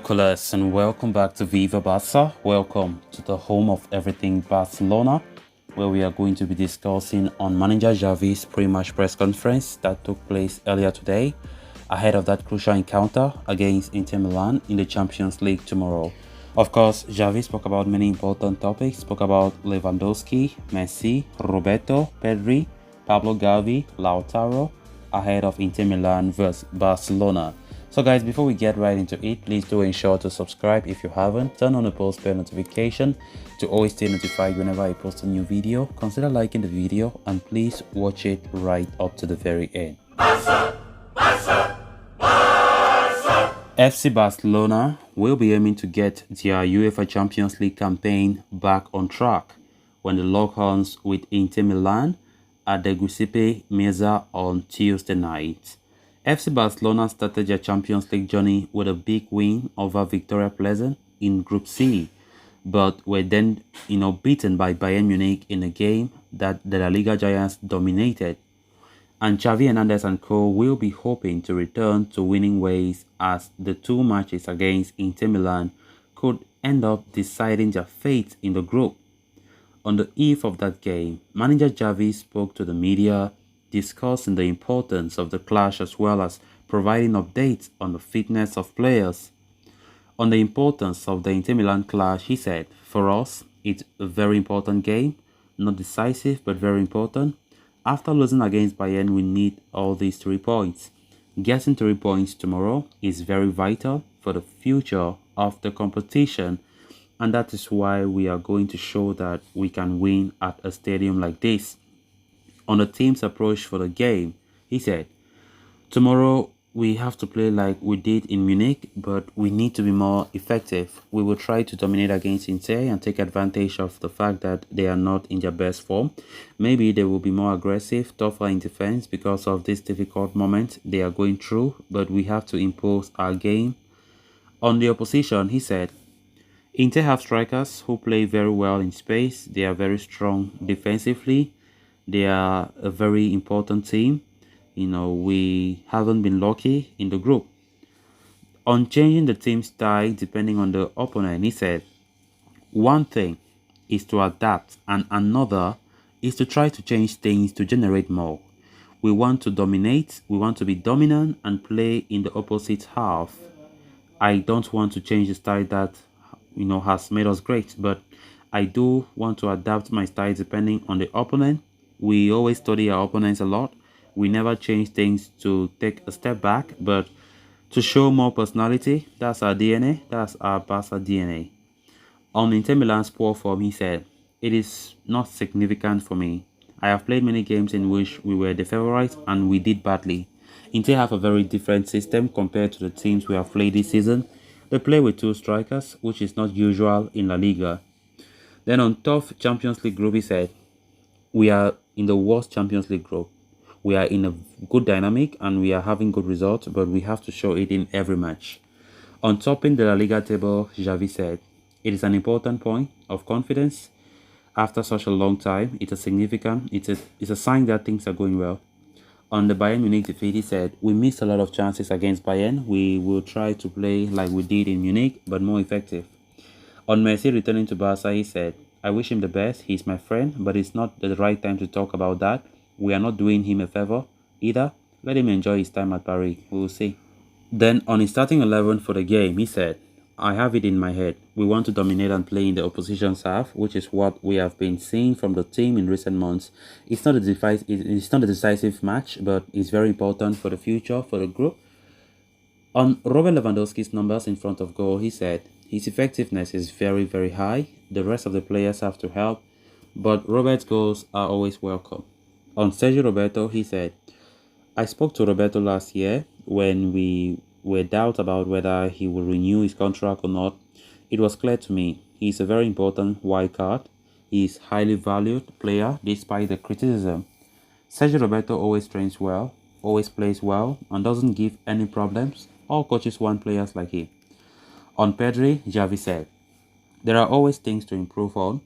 Nicholas, and welcome back to Viva Barca. Welcome to the home of everything Barcelona, where we are going to be discussing on manager Xavi's pre-match press conference that took place earlier today, ahead of that crucial encounter against Inter Milan in the Champions League tomorrow. Of course, Xavi spoke about many important topics, spoke about Lewandowski, Messi, Roberto, Pedri, Pablo Gavi, Lautaro, ahead of Inter Milan versus Barcelona. So guys, before we get right into it, please do ensure to subscribe if you haven't, turn on the post bell notification to always stay notified whenever I post a new video. Consider liking the video and please watch it right up to the very end. Barca, Barca, Barca. FC Barcelona will be aiming to get their UEFA Champions League campaign back on track when they lock horns with Inter Milan at the Giuseppe Meazza on Tuesday night. FC Barcelona started their Champions League journey with a big win over Victoria Pleasant in Group C, but were then, beaten by Bayern Munich in a game that the La Liga giants dominated. And Xavi Hernandez and co will be hoping to return to winning ways as the two matches against Inter Milan could end up deciding their fate in the group. On the eve of that game, manager Xavi spoke to the media, discussing the importance of the clash as well as providing updates on the fitness of players. On the importance of the Inter Milan clash, he said, "For us, it's a very important game, not decisive but very important. After losing against Bayern, we need all these 3 points. Getting 3 points tomorrow is very vital for the future of the competition, and that is why we are going to show that we can win at a stadium like this." On the team's approach for the game, he said, "Tomorrow we have to play like we did in Munich, but we need to be more effective. We will try to dominate against Inter and take advantage of the fact that they are not in their best form. Maybe they will be more aggressive, tougher in defense because of this difficult moment they are going through, but we have to impose our game." On the opposition, he said, "Inter have strikers who play very well in space. They are very strong defensively. They are a very important team. We haven't been lucky in the group." On changing the team style depending on the opponent, he said, "One thing is to adapt and another is to try to change things to generate more. We want to dominate, we want to be dominant and play in the opposite half. I don't want to change the style that has made us great, but I do want to adapt my style depending on the opponent. We always study our opponents a lot. We never change things to take a step back, but to show more personality. That's our DNA. That's our Barca DNA." On Inter Milan's poor form, he said, "It is not significant for me. I have played many games in which we were the favorites and we did badly. Inter have a very different system compared to the teams we have played this season. They play with 2 strikers, which is not usual in La Liga." Then on tough Champions League group, he said, "We are in the worst Champions League group. We are in a good dynamic and we are having good results, but we have to show it in every match." On topping the La Liga table, Xavi said, "It is an important point of confidence. After such a long time, it's a sign that things are going well." On the Bayern Munich defeat, he said, "We missed a lot of chances against Bayern. We will try to play like we did in Munich, but more effective." On Messi returning to Barca, he said, "I wish him the best. He's my friend, but it's not the right time to talk about that. We are not doing him a favor either. Let him enjoy his time at Paris. We will see." Then on his starting 11 for the game, he said, "I have it in my head. We want to dominate and play in the opposition's half, which is what we have been seeing from the team in recent months. It's not a decisive match, but it's very important for the future, for the group." On Robert Lewandowski's numbers in front of goal, he said, "His effectiveness is very, very high. The rest of the players have to help, but Robert's goals are always welcome." On Sergio Roberto, he said, "I spoke to Roberto last year when we were doubt about whether he would renew his contract or not. It was clear to me he is a very important wild card. He is highly valued player despite the criticism. Sergio Roberto always trains well, always plays well, and doesn't give any problems. All coaches want players like him." On Pedri, Xavi said, "There are always things to improve on.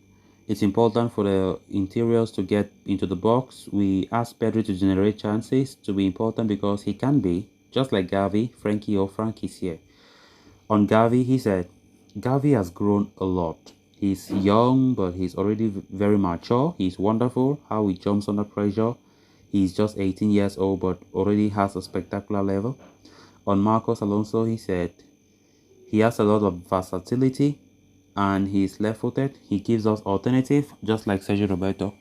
It's important for the interiors to get into the box. We ask Pedri to generate chances to be important because he can be, just like Gavi, Frankie or Frank is here." On Gavi, he said, Gavi has grown a lot. He's young, but he's already very mature. He's wonderful how he jumps under pressure. He's just 18 years old, but already has a spectacular level. On Marcos Alonso, he said, he has a lot of versatility and he's left-footed. He gives us alternative, just like Sergio Roberto.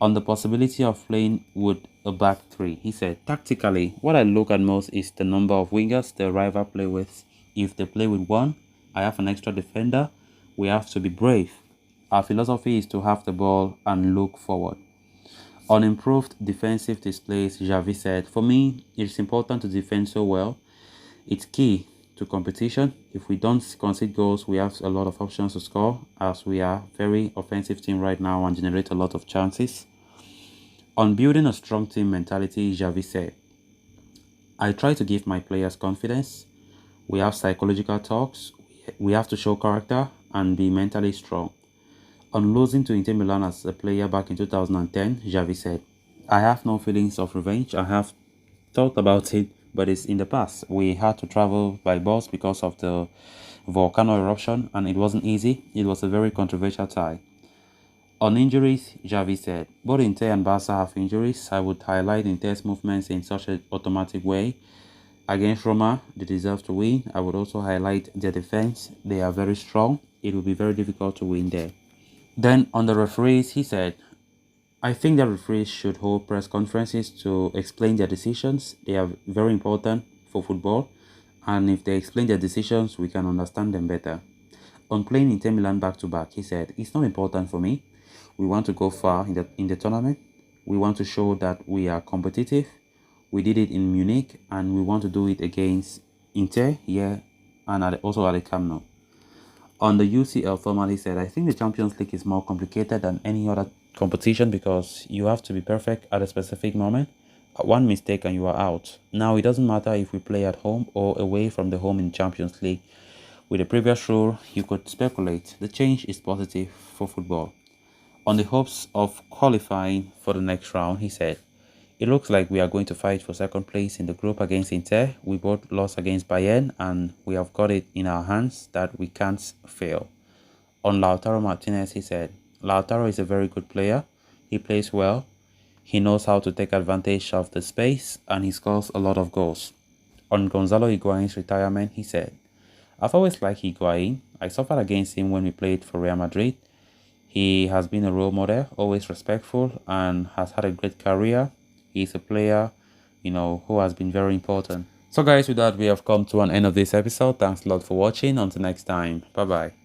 On the possibility of playing with a back three, he said, tactically, what I look at most is the number of wingers the rival play with. If they play with one, I have an extra defender. We have to be brave. Our philosophy is to have the ball and look forward. On improved defensive displays, Xavi said, for me, it's important to defend so well. It's key to competition. If we don't concede goals, we have a lot of options to score, as we are a very offensive team right now and generate a lot of chances. On building a strong team mentality, Xavi said, I try to give my players confidence. We have psychological talks. We have to show character and be mentally strong. On losing to Inter Milan as a player back in 2010, Xavi said, I have no feelings of revenge. I have thought about it, but it's in the past. We had to travel by bus because of the volcano eruption, and it wasn't easy. It was a very controversial tie. On injuries, Xavi said, both Inter and Barca have injuries. I would highlight Inter's movements in such an automatic way. Against Roma, they deserve to win. I would also highlight their defense. They are very strong. It will be very difficult to win there. Then on the referees, he said, I think that referees should hold press conferences to explain their decisions. They are very important for football, and if they explain their decisions, we can understand them better. On playing Inter Milan back-to-back, he said, it's not important for me. We want to go far in the tournament. We want to show that we are competitive. We did it in Munich, and we want to do it against Inter here and also at the Camp Nou. On the UCL format, he said, I think the Champions League is more complicated than any other competition because you have to be perfect at a specific moment. One mistake and you are out. Now, it doesn't matter if we play at home or away from the home in Champions League. With the previous rule, you could speculate. The change is positive for football. On the hopes of qualifying for the next round, he said, it looks like we are going to fight for second place in the group against Inter. We both lost against Bayern and we have got it in our hands that we can't fail. On Lautaro Martinez, he said, Lautaro is a very good player. He plays well. He knows how to take advantage of the space and he scores a lot of goals. On Gonzalo Higuain's retirement, he said, I've always liked Higuain. I suffered against him when we played for Real Madrid. He has been a role model, always respectful, and has had a great career. He's a player, who has been very important. So guys, with that, we have come to an end of this episode. Thanks a lot for watching. Until next time. Bye-bye.